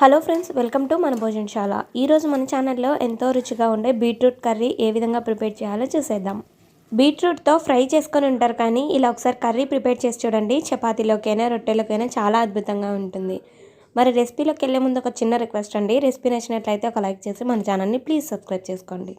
Hello friends, welcome to మన భోజనశాల. ఈరోజు మన ఛానల్లో ఎంతో రుచిగా ఉండే బీట్రూట్ కర్రీ ఏ విధంగా ప్రిపేర్ చేయాలో చూసేద్దాం. బీట్రూట్తో ఫ్రై చేసుకొని ఉంటారు, కానీ ఇలా ఒకసారి కర్రీ ప్రిపేర్ చేసి చూడండి. చపాతీలోకైనా రొట్టెలోకైనా చాలా అద్భుతంగా ఉంటుంది. మరి రెసిపీలోకి వెళ్ళే ముందు ఒక చిన్న రిక్వెస్ట్ అండి. రెసిపీ నచ్చినట్లయితే ఒక లైక్ చేసి మన ఛానల్ని ప్లీజ్ సబ్స్క్రైబ్ చేసుకోండి.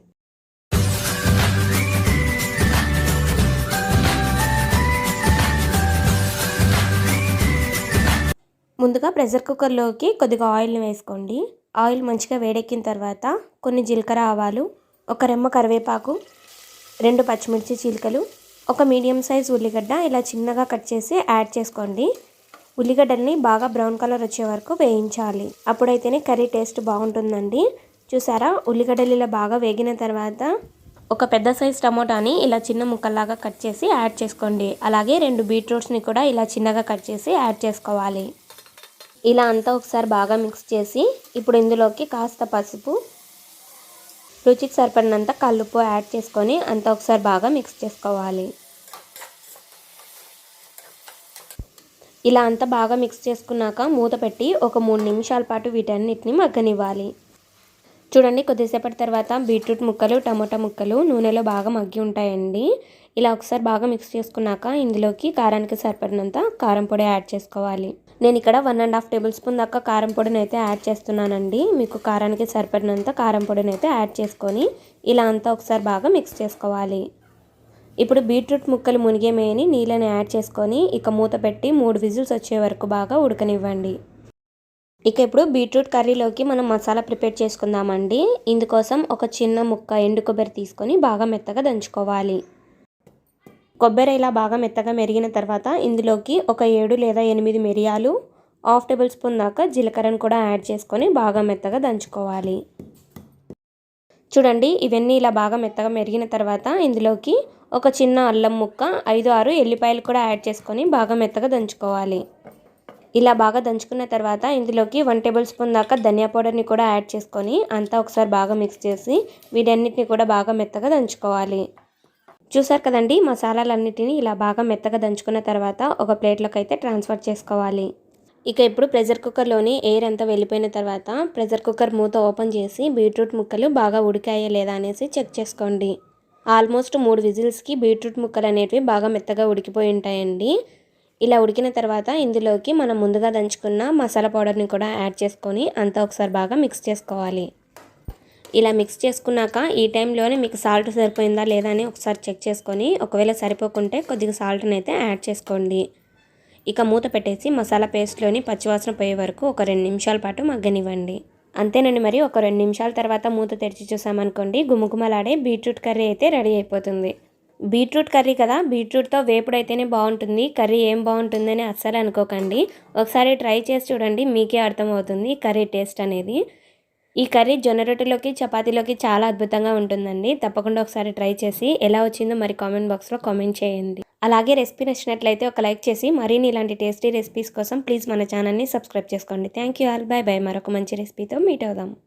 ముందుగా ప్రెషర్ కుక్కర్లోకి కొద్దిగా ఆయిల్ని వేసుకోండి. ఆయిల్ మంచిగా వేడెక్కిన తర్వాత కొన్ని జీలకర్ర ఆవాలు, ఒక రెమ్మ కరివేపాకు, 2 పచ్చిమిర్చి చీలికలు, ఒక మీడియం సైజ్ ఉల్లిగడ్డ ఇలా చిన్నగా కట్ చేసి యాడ్ చేసుకోండి. ఉల్లిగడ్డల్ని బాగా బ్రౌన్ కలర్ వచ్చే వరకు వేయించాలి. అప్పుడైతేనే కర్రీ టేస్ట్ బాగుంటుందండి. చూసారా, ఉల్లిగడ్డలు ఇలా బాగా వేగిన తర్వాత ఒక పెద్ద సైజ్ టమోటాని ఇలా చిన్న ముక్కల్లాగా కట్ చేసి యాడ్ చేసుకోండి. అలాగే 2 బీట్రూట్స్ని కూడా ఇలా చిన్నగా కట్ చేసి యాడ్ చేసుకోవాలి. ఇలా అంతా ఒకసారి బాగా మిక్స్ చేసి ఇప్పుడు ఇందులోకి కాస్త పసుపు, రుచికి సరిపడినంత కల్లుప్పు యాడ్ చేసుకొని అంతా ఒకసారి బాగా మిక్స్ చేసుకోవాలి. ఇలా అంతా బాగా మిక్స్ చేసుకున్నాక మూత పెట్టి ఒక 3 నిమిషాల పాటు వీటన్నిటిని మగ్గనివ్వాలి. చూడండి, కొద్దిసేపటి తర్వాత బీట్రూట్ ముక్కలు, టమోటా ముక్కలు నూనెలో బాగా మగ్గి ఉంటాయండి. ఇలా ఒకసారి బాగా మిక్స్ చేసుకున్నాక ఇందులోకి కారానికి సరిపడినంత కారం పొడి యాడ్ చేసుకోవాలి. నేను ఇక్కడ 1.5 టేబుల్ స్పూన్ దాకా కారం పొడిని అయితే యాడ్ చేస్తున్నానండి. మీకు కారానికి సరిపడినంత కారం పొడిని అయితే యాడ్ చేసుకొని ఇలా అంతా ఒకసారి బాగా మిక్స్ చేసుకోవాలి. ఇప్పుడు బీట్రూట్ ముక్కలు మునిగేమేయని నీళ్ళని యాడ్ చేసుకొని ఇక మూత పెట్టి 3 విజిల్స్ వచ్చే వరకు బాగా ఉడకనివ్వండి. ఇక ఇప్పుడు బీట్రూట్ కర్రీలోకి మనం మసాలా ప్రిపేర్ చేసుకుందామండి. ఇందుకోసం ఒక చిన్న ముక్క ఎండు కొబ్బరి తీసుకొని బాగా మెత్తగా దంచుకోవాలి. కొబ్బరి ఇలా బాగా మెత్తగా మెరిగిన తర్వాత ఇందులోకి ఒక 7 లేదా 8 మిరియాలు, 1/2 టేబుల్ స్పూన్ దాకా జీలకర్రను కూడా యాడ్ చేసుకొని బాగా మెత్తగా దంచుకోవాలి. చూడండి, ఇవన్నీ ఇలా బాగా మెత్తగా మెరిగిన తర్వాత ఇందులోకి ఒక చిన్న అల్లం ముక్క, 5-6 ఎల్లిపాయలు కూడా యాడ్ చేసుకొని బాగా మెత్తగా దంచుకోవాలి. ఇలా బాగా దంచుకున్న తర్వాత ఇందులోకి 1 టేబుల్ స్పూన్ దాకా ధనియా పౌడర్ని కూడా యాడ్ చేసుకొని అంతా ఒకసారి బాగా మిక్స్ చేసి వీటన్నిటిని కూడా బాగా మెత్తగా దంచుకోవాలి. చూసారు కదండి, మసాలాలన్నిటిని ఇలా బాగా మెత్తగా దంచుకున్న తర్వాత ఒక ప్లేట్లోకి అయితే ట్రాన్స్ఫర్ చేసుకోవాలి. ఇక ఇప్పుడు ప్రెషర్ కుక్కర్లోని ఎయిర్ అంతా వెళ్ళిపోయిన తర్వాత ప్రెషర్ కుక్కర్ మూత ఓపెన్ చేసి బీట్రూట్ ముక్కలు బాగా ఉడికాయో లేదా అనేసి చెక్ చేసుకోండి. ఆల్మోస్ట్ 3 విజిల్స్కి బీట్రూట్ ముక్కలు అనేటివి బాగా మెత్తగా ఉడికిపోయి ఉంటాయండి. ఇలా ఉడికిన తర్వాత ఇందులోకి మనం ముందుగా దంచుకున్న మసాలా పౌడర్ని కూడా యాడ్ చేసుకొని అంతా ఒకసారి బాగా మిక్స్ చేసుకోవాలి. ఇలా మిక్స్ చేసుకున్నాక ఈ టైంలోనే మీకు సాల్ట్ సరిపోయిందా లేదా అని ఒకసారి చెక్ చేసుకొని ఒకవేళ సరిపోకుంటే కొద్దిగా సాల్ట్ని అయితే యాడ్ చేసుకోండి. ఇక మూత పెట్టేసి మసాలా పేస్ట్లోని పచ్చివాసన పోయే వరకు ఒక 2 నిమిషాల పాటు మగ్గనివ్వండి. అంతేనండి, మరి ఒక 2 నిమిషాల తర్వాత మూత తెరిచి చూసామనుకోండి, గుమగుమలాడే బీట్రూట్ కర్రీ అయితే రెడీ అయిపోతుంది. బీట్రూట్ కర్రీ కదా, బీట్రూట్తో వేపుడు అయితేనే బాగుంటుంది. కర్రీ ఏం బాగుంటుందని అస్సలు అనుకోకండి. ఒకసారి ట్రై చేసి చూడండి, మీకే అర్థమవుతుంది కర్రీ టేస్ట్ అనేది. ఈ కర్రీ జొన్న రొట్టెలోకి, చపాతీలోకి చాలా అద్భుతంగా ఉంటుందండి. తప్పకుండా ఒకసారి ట్రై చేసి ఎలా వచ్చిందో మరి కామెంట్ బాక్స్లో కామెంట్ చేయండి. అలాగే రెసిపీ నచ్చినట్లయితే ఒక లైక్ చేసి మరిన్ని ఇలాంటి టేస్టీ రెసిపీస్ కోసం ప్లీజ్ మన ఛానల్ని సబ్స్క్రైబ్ చేసుకోండి. Thank you all. By by. మరొక మంచి రెసిపీతో మీట్ అవుదాం.